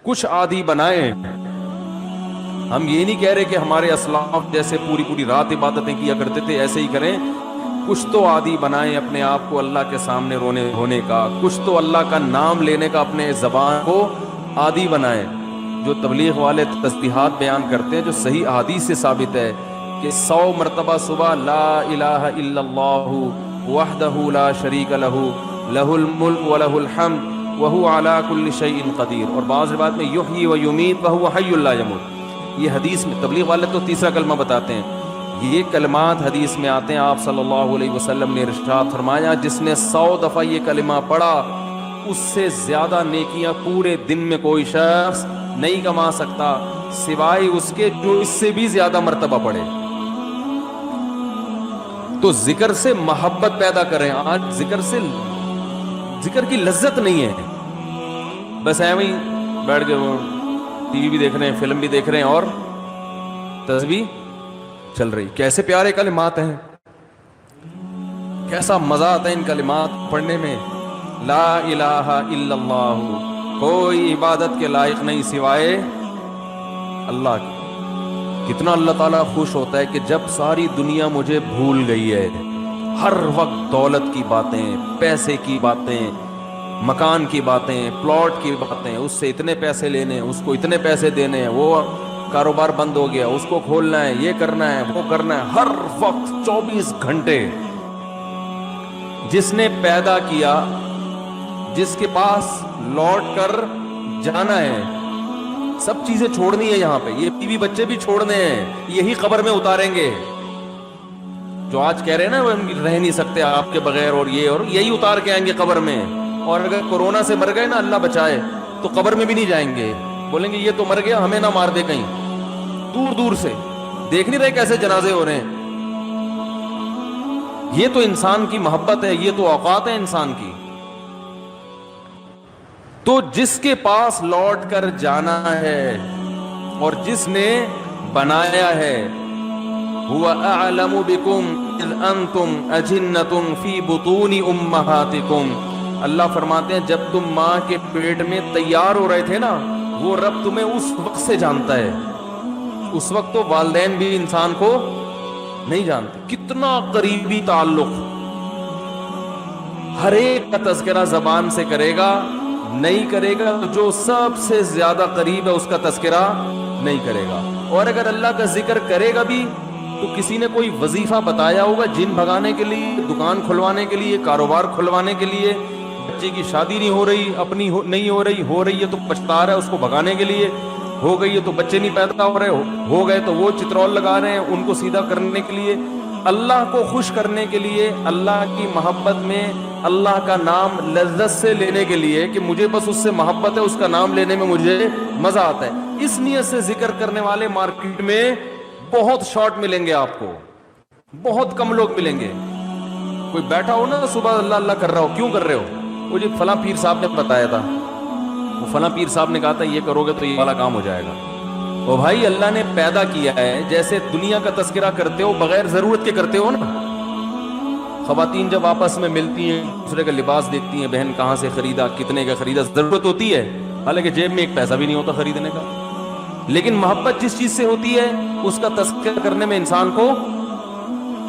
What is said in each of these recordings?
کچھ عادی بنائیں. ہم یہ نہیں کہہ رہے کہ ہمارے اسلاف جیسے پوری پوری رات عبادتیں کیا کرتے تھے ایسے ہی کریں. کچھ تو عادی بنائیں اپنے آپ کو اللہ کے سامنے رونے ہونے کا. کچھ تو اللہ کا نام لینے کا اپنے زبان کو عادی بنائیں. جو تبلیغ والے تسبیحات بیان کرتے ہیں جو صحیح احادیث سے ثابت ہے کہ 100 مرتبہ صبح لا الہ الا اللہ وحدہ لا شریک لہ لہ الملک ولہ الحمد وہو علی کل شیء قدیر. اور بعض روایات میں یحیی و یمیت وہو حی لا یموت. یہ حدیث میں تبلیغ والے تو تیسرا کلمہ بتاتے ہیں. یہ کلمات حدیث میں آتے ہیں. آپ صلی اللہ علیہ وسلم نے ارشاد فرمایا جس نے 100 دفعہ یہ کلمہ پڑھا اس سے زیادہ نیکیاں پورے دن میں کوئی شخص نہیں کما سکتا سوائے اس کے جو اس سے بھی زیادہ مرتبہ پڑھے. تو ذکر سے محبت پیدا کریں. آج ذکر کی لذت نہیں ہے. بس ایویں ہی بیٹھ کے ٹی وی بھی دیکھ رہے ہیں فلم بھی دیکھ رہے ہیں اور تسبیح چل رہی. کیسے پیارے کلمات ہیں, کیسا مزہ آتا ہے ان کلمات پڑھنے میں. لا الہ الا اللہ, کوئی عبادت کے لائق نہیں سوائے اللہ کی. کتنا اللہ تعالیٰ خوش ہوتا ہے کہ جب ساری دنیا مجھے بھول گئی ہے, ہر وقت دولت کی باتیں, پیسے کی باتیں, مکان کی باتیں, پلاٹ کی باتیں, اس سے اتنے پیسے لینے, اس کو اتنے پیسے دینے ہیں, وہ کاروبار بند ہو گیا, اس کو کھولنا ہے, یہ کرنا ہے, وہ کرنا ہے, ہر وقت 24 گھنٹے. جس نے پیدا کیا, جس کے پاس لوٹ کر جانا ہے, سب چیزیں چھوڑنی ہے یہاں پہ. یہ بیوی بچے بھی چھوڑنے ہیں, یہی قبر میں اتاریں گے. جو آج کہہ رہے ہیں نا وہ رہ نہیں سکتے آپ کے بغیر اور یہی اتار کے آئیں گے قبر میں. اور اگر کورونا سے مر گئے نا, اللہ بچائے, تو قبر میں بھی نہیں جائیں گے. بولیں گے یہ تو مر گیا, ہمیں نہ مار دے کہیں. دور دور سے دیکھ نہیں رہے کیسے جنازے ہو رہے ہیں. یہ تو انسان کی محبت ہے, یہ تو اوقات ہے انسان کی. تو جس کے پاس لوٹ کر جانا ہے اور جس نے بنایا ہے, هو اعلم بكم اذ انتم اجنة في بطون امهاتكم. اللہ فرماتے ہیں جب تم ماں کے پیٹ میں تیار ہو رہے تھے نا, وہ رب تمہیں اس وقت سے جانتا ہے. اس وقت تو والدین بھی انسان کو نہیں جانتے. کتنا قریبی تعلق, ہر ایک کا تذکرہ زبان سے کرے گا, نہیں کرے گا تو جو سب سے زیادہ قریب ہے اس کا تذکرہ نہیں کرے گا. اور اگر اللہ کا ذکر کرے گا بھی تو کسی نے کوئی وظیفہ بتایا ہوگا جن بھگانے کے لیے, دکان کھلوانے کے لیے, کاروبار کھلوانے کے لیے, بچے کی شادی نہیں ہو رہی, اپنی نہیں ہو رہی ہے تو پچھتا رہا ہے, اس کو بھگانے کے لیے, ہو گئی ہے تو بچے نہیں پیدا ہو رہے, ہو گئے تو وہ چترول لگا رہے ہیں ان کو سیدھا کرنے کے لیے, اللہ کو خوش کرنے کے لیے, اللہ کی محبت میں اللہ کا نام لذت سے لینے کے لیے کہ مجھے بس اس سے محبت ہے, اس کا نام لینے میں مجھے مزہ آتا ہے. اس نیت سے ذکر کرنے والے مارکیٹ میں بہت شارٹ ملیں گے آپ کو, بہت کم لوگ ملیں گے. کوئی بیٹھا ہو نا صبح اللہ اللہ کر رہا ہو, کیوں کر رہے ہو؟ وہ جی فلاں پیر صاحب نے بتایا تھا, وہ فلاں پیر صاحب نے کہا تھا یہ کرو گے تو یہ والا کام ہو جائے گا. او بھائی اللہ نے پیدا کیا ہے, جیسے دنیا کا تذکرہ کرتے ہو بغیر ضرورت کے کرتے ہو نا. خواتین جب آپس میں ملتی ہیں دوسرے کا لباس دیکھتی ہیں, بہن کہاں سے خریدا, کتنے کا خریدا, ضرورت ہوتی ہے حالانکہ جیب میں ایک پیسہ بھی نہیں ہوتا خریدنے کا. لیکن محبت جس چیز سے ہوتی ہے اس کا تذکرہ کرنے میں انسان کو,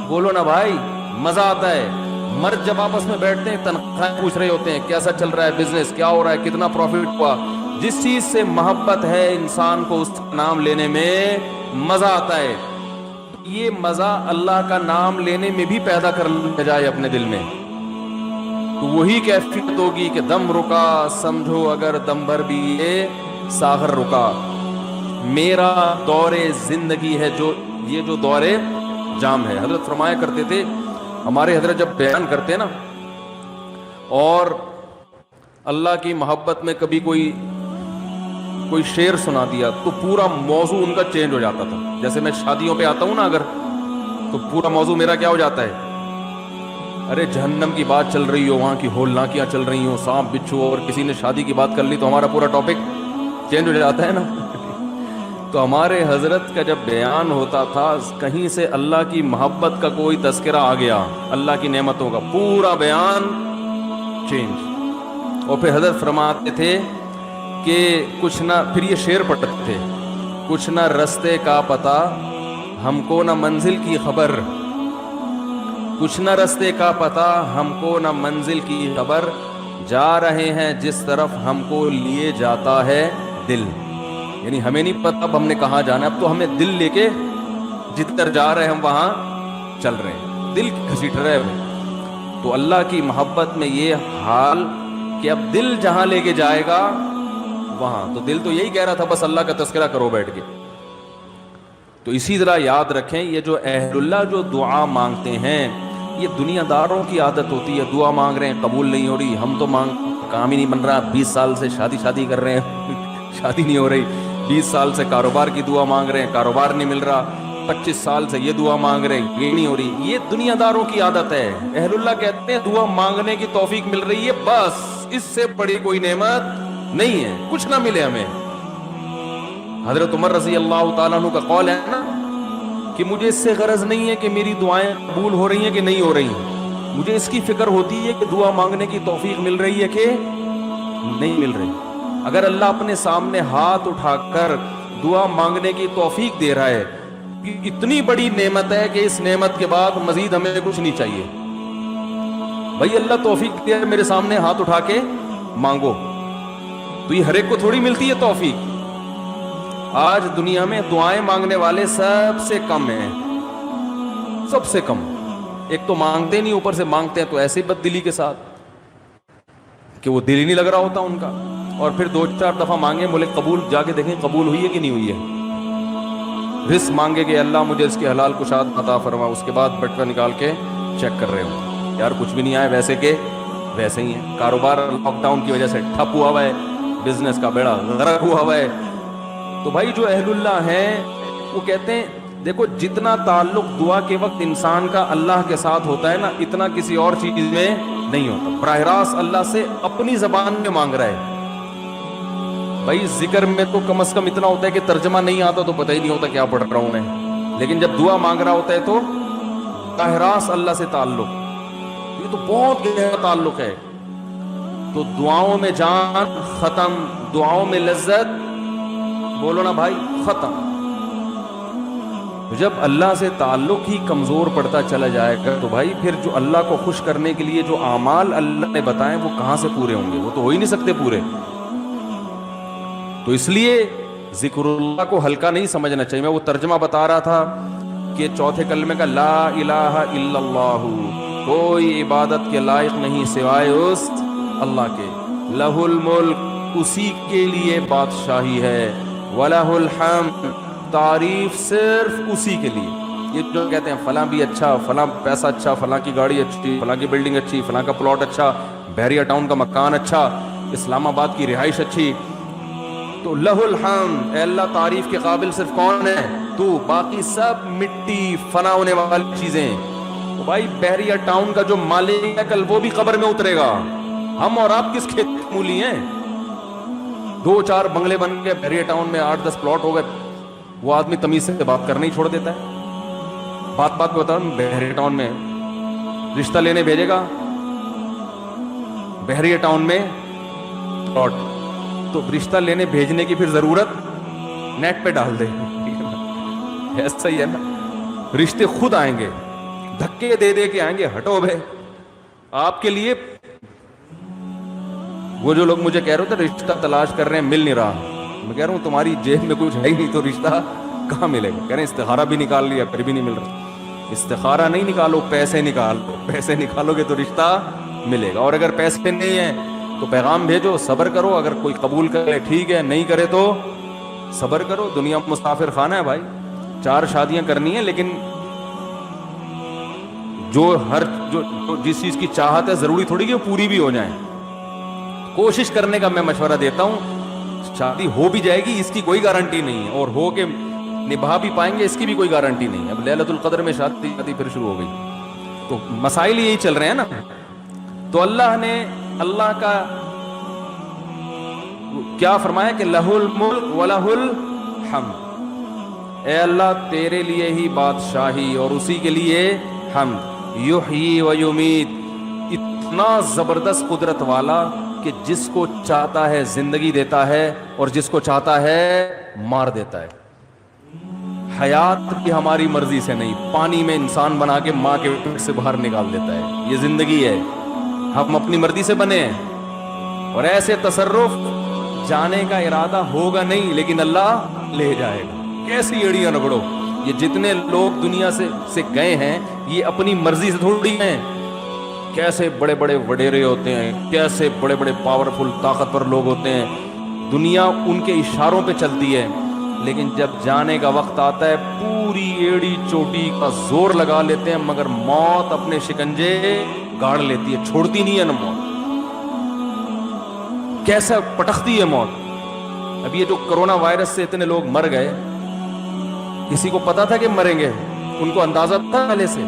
بولو نا بھائی, مزہ آتا ہے. مرد جب آپس میں بیٹھتے ہیں تنخواہ پوچھ رہے ہوتے ہیں, کیسا چل رہا ہے بزنس, کیا ہو رہا ہے, کتنا پروفٹ ہوا. جس چیز سے محبت ہے انسان کو اس کا نام لینے میں مزہ آتا ہے. یہ مزہ اللہ کا نام لینے میں بھی پیدا کر لیا جائے اپنے دل میں, تو وہی کیفیت ہوگی کہ دم رکا سمجھو اگر دم بھر بھی یہ ساغر رکا. میرا دور زندگی ہے جو دور جام ہے. حضرت فرمایا کرتے تھے, ہمارے حضرت جب بیان کرتے نا اور اللہ کی محبت میں کبھی کوئی شعر سنا دیا تو پورا موضوع ان کا چینج ہو جاتا تھا. جیسے میں شادیوں پہ آتا ہوں نا اگر, تو پورا موضوع میرا کیا ہو جاتا ہے, ارے جہنم کی بات چل رہی ہو, وہاں کی ہولناکیاں چل رہی ہوں, سانپ بچھو, اور کسی نے شادی کی بات کر لی تو ہمارا پورا ٹاپک چینج ہو جاتا ہے نا. تو ہمارے حضرت کا جب بیان ہوتا تھا کہیں سے اللہ کی محبت کا کوئی تذکرہ آ گیا, اللہ کی نعمتوں کا, پورا بیان چینج. اور پھر حضرت فرماتے تھے کہ کچھ نہ، پھر یہ شعر پڑھتے تھے، کچھ نہ رستے کا پتہ ہم کو نہ منزل کی خبر، کچھ نہ رستے کا پتہ ہم کو نہ منزل کی خبر، جا رہے ہیں جس طرف ہم کو لیے جاتا ہے دل. یعنی ہمیں نہیں پتہ اب ہم نے کہاں جانا ہے، اب تو ہمیں دل لے کے جدھر جا رہے ہیں ہم وہاں چل رہے ہیں، دل گھسیٹ رہے ہیں. تو اللہ کی محبت میں یہ حال کہ اب دل جہاں لے کے جائے گا وہاں، تو دل تو یہی کہہ رہا تھا بس اللہ کا تذکرہ کرو بیٹھ کے. تو اسی طرح یاد رکھیں، یہ جو اہل اللہ جو دعا مانگتے ہیں، یہ دنیا داروں کی عادت ہوتی ہے. دعا مانگ رہے ہیں قبول نہیں ہو رہی، ہم تو کام ہی نہیں بن رہا، 20 سال سے شادی کر رہے ہیں شادی نہیں ہو رہی، 20 سال سے کاروبار کی دعا مانگ رہے ہیں، کاروبار نہیں مل رہا، 25 سال سے یہ دعا مانگ رہے ہیں، یہ نہیں ہو رہی. یہ دنیا داروں کی عادت ہے. اہل اللہ کہتے ہیں دعا مانگنے کی توفیق مل رہی ہے، بس اس سے بڑی کوئی نعمت نہیں ہے، کچھ نہ ملے ہمیں. حضرت عمر رضی اللہ تعالیٰ عنہ کا قول ہے نا کہ مجھے اس سے غرض نہیں ہے کہ میری دعائیں قبول ہو رہی ہیں کہ نہیں ہو رہی ہیں، مجھے اس کی فکر ہوتی ہے کہ دعا مانگنے کی توفیق مل رہی ہے کہ نہیں مل رہی. اگر اللہ اپنے سامنے ہاتھ اٹھا کر دعا مانگنے کی توفیق دے رہا ہے، اتنی بڑی نعمت ہے کہ اس نعمت کے بعد مزید ہمیں کچھ نہیں چاہیے. بھائی اللہ توفیق دے میرے سامنے ہاتھ اٹھا کے مانگو، تو یہ ہر ایک کو تھوڑی ملتی ہے توفیق. آج دنیا میں دعائیں مانگنے والے سب سے کم ہیں، سب سے کم. ایک تو مانگتے نہیں، اوپر سے مانگتے ہیں تو ایسے بد دلی کے ساتھ کہ وہ دل ہی نہیں لگ رہا ہوتا ان کا. اور پھر 2-4 دفعہ مانگے بولے قبول، جا کے دیکھیں قبول ہوئی ہے کہ نہیں ہوئی ہے. رزق مانگے کہ اللہ مجھے اس کی حلال کشاد عطا فرما، اس کے بعد بٹوا نکال کے چیک کر رہے ہوں یار کچھ بھی نہیں آئے، ویسے کہ ویسے ہی ہیں. کاروبار لاک ڈاؤن کی وجہ سے ٹھپ ہوا ہوا ہے، بزنس کا بیڑا غرق ہوا ہوا ہے. تو بھائی جو اہل اللہ ہیں وہ کہتے ہیں دیکھو جتنا تعلق دعا کے وقت انسان کا اللہ کے ساتھ ہوتا ہے نا، اتنا کسی اور چیز میں نہیں ہوتا. براہ راست اللہ سے اپنی زبان میں مانگ رہا ہے. بھائی ذکر میں تو کم از کم اتنا ہوتا ہے کہ ترجمہ نہیں آتا تو پتہ ہی نہیں ہوتا کیا پڑھ رہا ہوں میں، لیکن جب دعا مانگ رہا ہوتا ہے تو براہ راست اللہ سے تعلق، یہ تو بہت گہرا تعلق ہے. تو دعاؤں میں جان ختم، دعاؤں میں لذت، بولو نا بھائی، ختم. جب اللہ سے تعلق ہی کمزور پڑتا چلا جائے گا تو بھائی پھر جو اللہ کو خوش کرنے کے لیے جو اعمال اللہ نے بتائے وہ کہاں سے پورے ہوں گے؟ وہ تو ہو ہی نہیں سکتے پورے. تو اس لیے ذکر اللہ کو ہلکا نہیں سمجھنا چاہیے. میں وہ ترجمہ بتا رہا تھا کہ چوتھے کلمے کا لا الہ الا اللہ، کوئی عبادت کے لائق نہیں سوائے اس اللہ کے. لہ الملک، اسی کے لیے بادشاہی ہے، وَلَهُ الْحَمْدُ، تعریف صرف اسی کے لیے. یہ جو کہتے ہیں فلاں بھی اچھا، فلاں پیسہ اچھا، فلاں کی گاڑی اچھی، فلاں کی بلڈنگ اچھی، فلاں کا پلاٹ اچھا، بحریہ ٹاؤن کا مکان اچھا، اسلام آباد کی رہائش اچھی، تو لہ الحمد، اے اللہ تعریف کے قابل صرف کون ہے؟ تو. باقی سب مٹی فنا ہونے والی چیزیں. تو بھائی بحریہ ٹاؤن کا جو مالک ہے کل وہ بھی قبر میں اترے گا. ہم اور آپ کس کھیت مولی ہیں؟ 2-4 بنگلے بن گئے بحریہ ٹاؤن میں، 8-10 پلاٹ ہو گئے، وہ آدمی تمیز سے بات کرنا ہی چھوڑ دیتا ہے. بات میں بتا رہا ہوں، بحریہ ٹاؤن میں رشتہ لینے بھیجے گا بحریہ ٹاؤن میں پلاٹ، تو رشتہ لینے بھیجنے کی پھر ضرورت نیٹ پہ ڈال دے. ایسا ہی ہے نا، رشتے خود آئیں گے، دھکے دے دے کے آئیں گے. ہٹو بھائی، آپ کے لیے وہ جو لوگ مجھے کہہ رہے تھے رشتہ تلاش کر رہے ہیں مل نہیں رہا، میں کہہ رہا ہوں تمہاری جیب میں کچھ ہے ہی نہیں تو رشتہ کہاں ملے گا؟ کہہ رہے ہیں استخارہ بھی نکال لیا پھر بھی نہیں مل رہا. استخارہ نہیں نکالو، پیسے نکالو، پیسے نکالو گے تو رشتہ ملے گا. اور اگر پیسے نہیں ہیں تو پیغام بھیجو، صبر کرو. اگر کوئی قبول کرے ٹھیک ہے، نہیں کرے تو صبر کرو. دنیا مسافر خانہ ہے بھائی، 4 شادیاں کرنی ہیں، لیکن جو جس چیز کی چاہت ہے ضروری تھوڑی کہ وہ پوری بھی ہو جائیں. کوشش کرنے کا میں مشورہ دیتا ہوں. شادی ہو بھی جائے گی اس کی کوئی گارنٹی نہیں ہے، اور ہو کے نبھا بھی پائیں گے اس کی بھی کوئی گارنٹی نہیں ہے. اب لیلۃ القدر میں شادی پھر شروع ہو گئی، تو مسائل یہی چل رہے ہیں نا. تو اللہ نے اللہ کا کیا فرمایا کہ لہ الملک ولہ الحمد، اے اللہ تیرے لیے ہی بادشاہی اور اسی کے لیے حمد. یحیی و یمیت، اتنا زبردست قدرت والا کہ کہ جس کو چاہتا ہے زندگی دیتا ہے اور جس کو چاہتا ہے مار دیتا ہے. حیات بھی ہماری مرضی سے نہیں, پانی میں انسان بنا کے ماں کے پیٹ سے باہر نکال دیتا ہے. یہ زندگی ہے, ہم اپنی مرضی سے بنے ہیں. اور ایسے تصرف جانے کا ارادہ ہوگا نہیں, لیکن اللہ لے جائے گا. کیسی ایڑیاں رگڑو, یہ جتنے لوگ دنیا سے گئے ہیں یہ اپنی مرضی سے تھوڑی ہیں. کیسے بڑے بڑے وڈیرے ہوتے ہیں, کیسے بڑے بڑے پاورفل طاقتور لوگ ہوتے ہیں, دنیا ان کے اشاروں پہ چلتی ہے. لیکن جب جانے کا وقت آتا ہے پوری ایڑی چوٹی کا زور لگا لیتے ہیں, مگر موت اپنے شکنجے گاڑ لیتی ہے, چھوڑتی نہیں ہے نا موت. کیسا پٹکتی ہے موت. اب یہ جو کرونا وائرس سے اتنے لوگ مر گئے, کسی کو پتا تھا کہ مریں گے؟ ان کو اندازہ تھا پہلے سے؟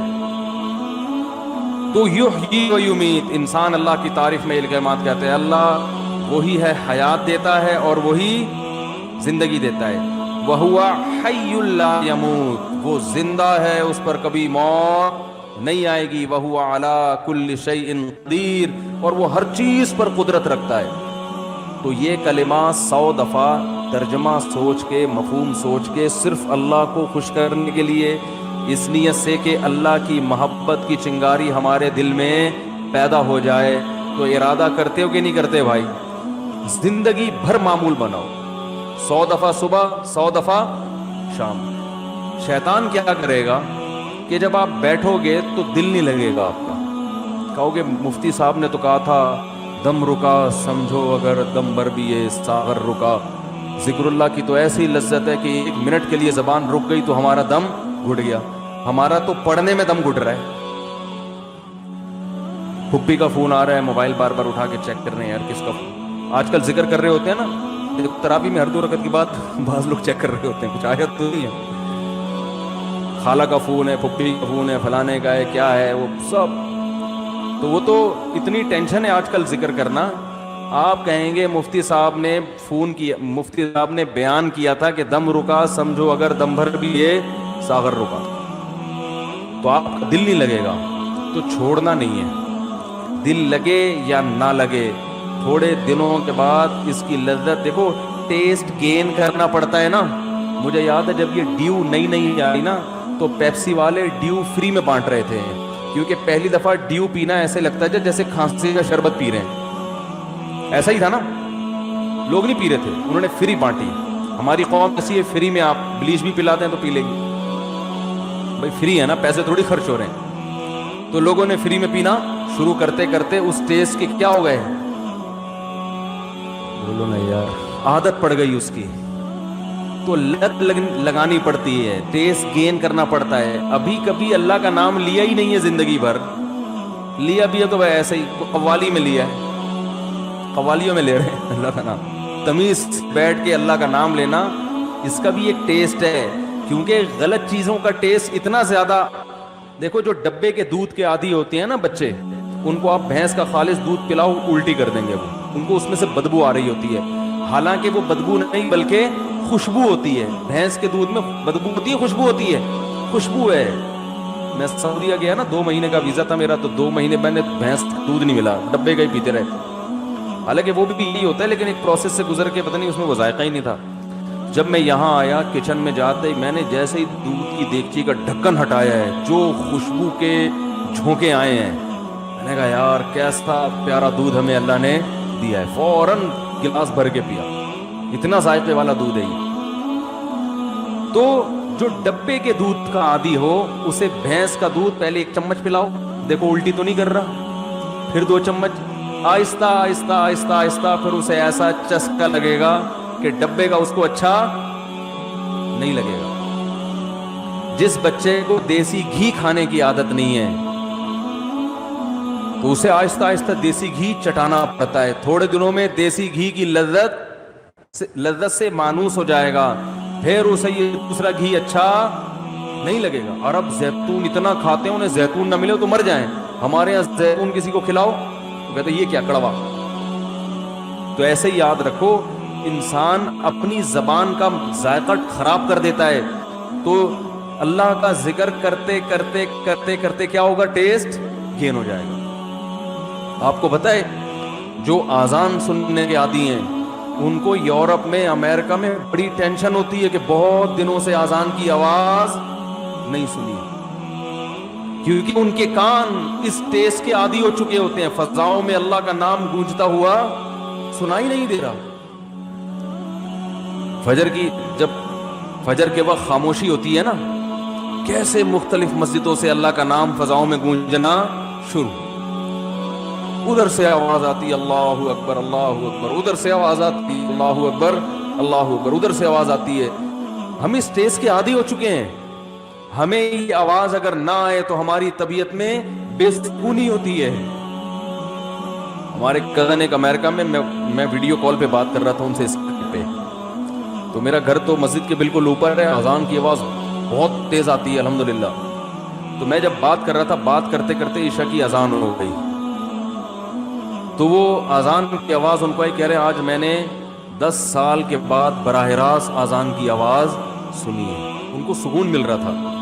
تو یحیی و یمیت, انسان اللہ کی تعریف میں یہ کلمات کہتے ہیں. اللہ وہی ہے حیات دیتا ہے اور وہی زندگی دیتا ہے. وَهُوَ حَيٌّ لَا يَمُوتُ, وہ زندہ ہے, اس پر کبھی موت نہیں آئے گی. وَهُوَ عَلَى كُلِّ شَيْءٍ قَدِيرٌ, اور وہ ہر چیز پر قدرت رکھتا ہے. تو یہ کلمات 100 دفعہ ترجمہ سوچ کے, مفہوم سوچ کے, صرف اللہ کو خوش کرنے کے لیے, اس نیت سے کہ اللہ کی محبت کی چنگاری ہمارے دل میں پیدا ہو جائے. تو ارادہ کرتے ہو کہ نہیں کرتے بھائی؟ زندگی بھر معمول بناؤ, 100 دفعہ صبح, 100 دفعہ شام. شیطان کیا کرے گا کہ جب آپ بیٹھو گے تو دل نہیں لگے گا آپ کا. کہو گے مفتی صاحب نے تو کہا تھا دم رکا سمجھو اگر دم بھر بھی یہ ساغر رکا. ذکر اللہ کی تو ایسی لذت ہے کہ 1 منٹ کے لیے زبان رک گئی تو ہمارا دم گھٹ گیا. ہمارا تو پڑھنے میں دم گھٹ رہا ہے. پھپھی کا فون آ رہا ہے, موبائل بار بار اٹھا کے چیک کر رہے ہیں, یار کس کا فون. آج کل ذکر کر رہے ہوتے ہیں نا تراویح میں, ہر 2 رکعت کے بعد بعض لوگ چیک کر رہے ہوتے ہیں, کچھ آیت تو نہیں ہے. خالہ کا فون ہے, پھپھی کا فون ہے, فلانے کا ہے, کیا ہے وہ سب. تو وہ تو اتنی ٹینشن ہے آج کل ذکر کرنا. آپ کہیں گے مفتی صاحب نے فون کیا, مفتی صاحب نے بیان کیا تھا کہ دم رکا سمجھو اگر دم بھر بھی یہ ساغر رکا, تو آپ کا دل نہیں لگے گا. تو چھوڑنا نہیں ہے, دل لگے یا نہ لگے, تھوڑے دنوں کے بعد اس کی لذت دیکھو. ٹیسٹ گین کرنا پڑتا ہے نا. مجھے یاد ہے جب یہ ڈیو نئی آئی نا تو پیپسی والے ڈیو فری میں بانٹ رہے تھے, کیونکہ پہلی دفعہ ڈیو پینا ایسے لگتا ہے جیسے کھانسی کا شربت پی رہے ہیں. ایسا ہی تھا نا, لوگ نہیں پی رہے تھے, انہوں نے فری بانٹی. ہماری قوم ایسی ہے, فری میں آپ بلیچ بھی پلاتے ہیں تو پی لے گی بھائی, فری ہے نا, پیسے تھوڑی خرچ ہو رہے ہیں. تو لوگوں نے فری میں پینا شروع کرتے کرتے اس ٹیسٹ کے کیا ہو گئے, بولو نا یار, عادت پڑ گئی اس کی. تو لت لگانی پڑتی ہے, ٹیسٹ گین کرنا پڑتا ہے. ابھی کبھی اللہ کا نام لیا ہی نہیں ہے زندگی بھر, لیا بھی ہے تو بھائی ایسے ہی قوالی میں لیا ہے, قوالیوں میں لے رہے ہیں اللہ کا نام. تمیز بیٹھ کے اللہ کا نام لینا, اس کا بھی ایک ٹیسٹ ہے. کیونکہ غلط چیزوں کا ٹیسٹ اتنا زیادہ, دیکھو جو ڈبے کے دودھ کے عادی ہوتے ہیں نا بچے, ان کو آپ بھینس کا خالص دودھ پلاؤ الٹی کر دیں گے. وہ ان کو اس میں سے بدبو آ رہی ہوتی ہے, حالانکہ وہ بدبو نہیں بلکہ خوشبو ہوتی ہے. بھینس کے دودھ میں بدبو ہوتی ہے, خوشبو ہوتی ہے, خوشبو ہے. میں سعودیہ گیا نا, 2 مہینے کا ویزا تھا میرا, تو 2 مہینے میں نے بھینس دودھ نہیں ملا, ڈبے کا ہی پیتے رہے. حالانکہ وہ بھی یہی ہوتا ہے, لیکن ایک پروسیس سے گزر کے پتہ نہیں اس میں وہ ذائقہ ہی نہیں تھا. جب میں یہاں آیا کچن میں جاتے ہی میں نے جیسے ہی دودھ کی دیگچی کا ڈھکن ہٹایا ہے, جو خوشبو کے جھونکے آئے ہیں, میں نے کہا یار کیسا پیارا دودھ ہمیں اللہ نے دیا ہے. فوراً گلاس بھر کے پیا, اتنا ذائقے والا دودھ ہے یہ. تو جو ڈبے کے دودھ کا عادی ہو اسے بھینس کا دودھ پہلے 1 چمچ پلاؤ, دیکھو الٹی تو نہیں کر رہا, پھر 2 چمچ, آہستہ آہستہ آہستہ آہستہ, پھر اسے ایسا چسکا لگے گا کہ ڈبے کا اس کو اچھا نہیں لگے گا. جس بچے کو دیسی گھی کھانے کی عادت نہیں ہے تو اسے آہستہ آہستہ دیسی گھی چٹانا پڑتا ہے. تھوڑے دنوں میں دیسی گھی کی لذت سے مانوس ہو جائے گا, پھر اسے یہ دوسرا گھی اچھا نہیں لگے گا. اور اب زیتون اتنا کھاتے ہیں, انہیں زیتون نہ ملے تو مر جائیں. ہمارے یہاں زیتون کسی کو کھلاؤ تو کہتے یہ کیا کڑوا. تو ایسے ہی یاد رکھو, انسان اپنی زبان کا ذائقہ خراب کر دیتا ہے. تو اللہ کا ذکر کرتے کرتے کرتے کرتے کیا ہوگا, ٹیسٹ گین ہو جائے گا. آپ کو پتہ ہے جو آزان سننے کے عادی ہیں ان کو یورپ میں امریکہ میں بڑی ٹینشن ہوتی ہے کہ بہت دنوں سے آزان کی آواز نہیں سنی، کیونکہ ان کے کان اس تیز کے عادی ہو چکے ہوتے ہیں، فضاؤں میں اللہ کا نام گونجتا ہوا سنائی نہیں دے رہا۔ جب فجر کے وقت خاموشی ہوتی ہے نا، کیسے مختلف مسجدوں سے اللہ کا نام فضاؤں میں گونجنا شروع، ادھر سے آواز آتی اللہ اکبر اللہ اکبر، ادھر سے آواز آتی اللہ اکبر اللہ اکبر، ادھر سے آواز آتی ہے۔ ہم اس تیز کے عادی ہو چکے ہیں، ہمیں یہ آواز اگر نہ آئے تو ہماری طبیعت میں بے سکونی ہوتی ہے۔ ہمارے کزن ایک امریکہ میں ویڈیو کال پہ بات کر رہا تھا ان سے اسکائپ پہ، تو میرا گھر تو مسجد کے بالکل اوپر ہے، اذان کی آواز بہت تیز آتی ہے الحمدللہ۔ تو میں جب بات کر رہا تھا، بات کرتے کرتے عشاء کی اذان ہو گئی، تو وہ اذان کی آواز ان کو کہہ رہے آج میں نے 10 سال کے بعد براہ راست اذان کی آواز سنی ہے، ان کو سکون مل رہا تھا۔